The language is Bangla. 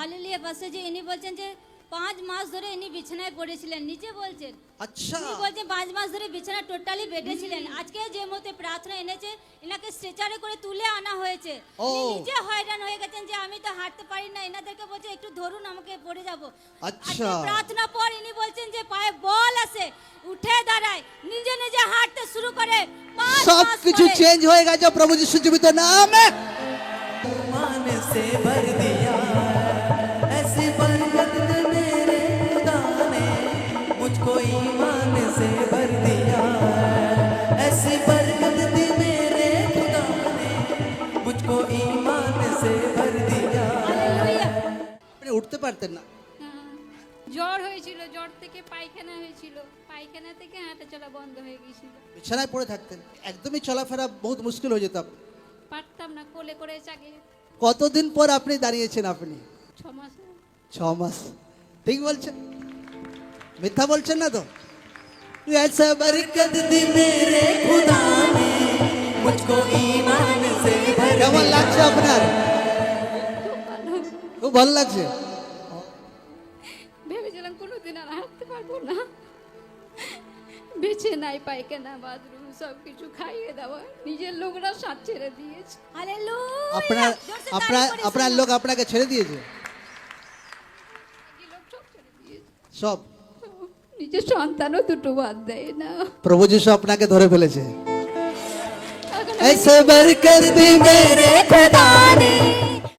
হালেলুয়া পাশে যে ইনি বলছেন যে 5 মাস ধরে ইনি বিছানায় পড়েছিলেন, নিচে বলছেন। আচ্ছা ইনি বলছেন 5 মাস ধরে বিছানা টোটালি বেডে ছিলেন। আজকে যে মুহূর্তে প্রার্থনা এনেছে, এনাকে স্ট্রেচারে করে তুলে আনা হয়েছে। ও। ইনি নিজে হয়রান হয়ে গেছেন যে আমি তো হাঁটতে পারি না, এনাদেরকে বলছে একটু ধরুন আমাকে পড়ে যাব। আচ্ছা। আজকে প্রার্থনা পর ইনি বলছেন যে পায়ে বল আসে, উঠে দাঁড়ায়, নিজে নিজে হাঁটতে শুরু করে। 5 সব মাস কিছু পরে। চেঞ্জ হয়ে গেছে প্রভু যিশু জীবিত নামে। ईमान से भर दिया, ऐसी बरकत दे मेरे खुदा ने, मुझको ईमान से भर दिया, ऐसी बरकत दी मेरे खुदा ने, मुझको ईमान से भर दिया। হালেলুয়া। আপনি উঠতে পারতেন না, জ্বর হয়েছিল, জ্বর থেকে পায়খানা হয়েছিল, পায়খানা থেকে হাঁটা চলা বন্ধ হয়ে গিয়েছিল। বিছানায় পড়ে থাকতেন, একদমই চলাফেরা বহুত মুশকিল হয়ে যেত। পারতাম না, কোলে করে চাগিয়ে। কতদিন পর আপনি দাঁড়িয়েছেন? আপনি 6 মাস। 6 মাস। ঠিক বলছেন, মিথ্যা বলছেন না তো? ऐसा बरकत दी मेरे खुदा ने, मुझको ईमान से भर কেমন दिया। লাগছে আপনার? খুব ভালো লাগছে। ভেবেছিলাম কোনোদিন আর হাঁটতে পারবো না, বেঁচে নাই, পায়খানা বাথরুম সব কিছু খাইয়ে দেওয়া, নিজের লোকরা সাথ ছেড়ে দিয়েছে। হালেলুয়া। আপনার জোরসে আপনার তালি করে আপনার শোনো। লোক আপনাকে ছেড়ে দিয়েছে বাকি লোক সব ছেড়ে দিয়েছে, সব? নিজের সন্তানও দুটো বাদ দেয় না। প্রভু যিশু আপনাকে ধরে ফেলেছে। এখন ऐसे बरकत दी मेरे खुदा ने,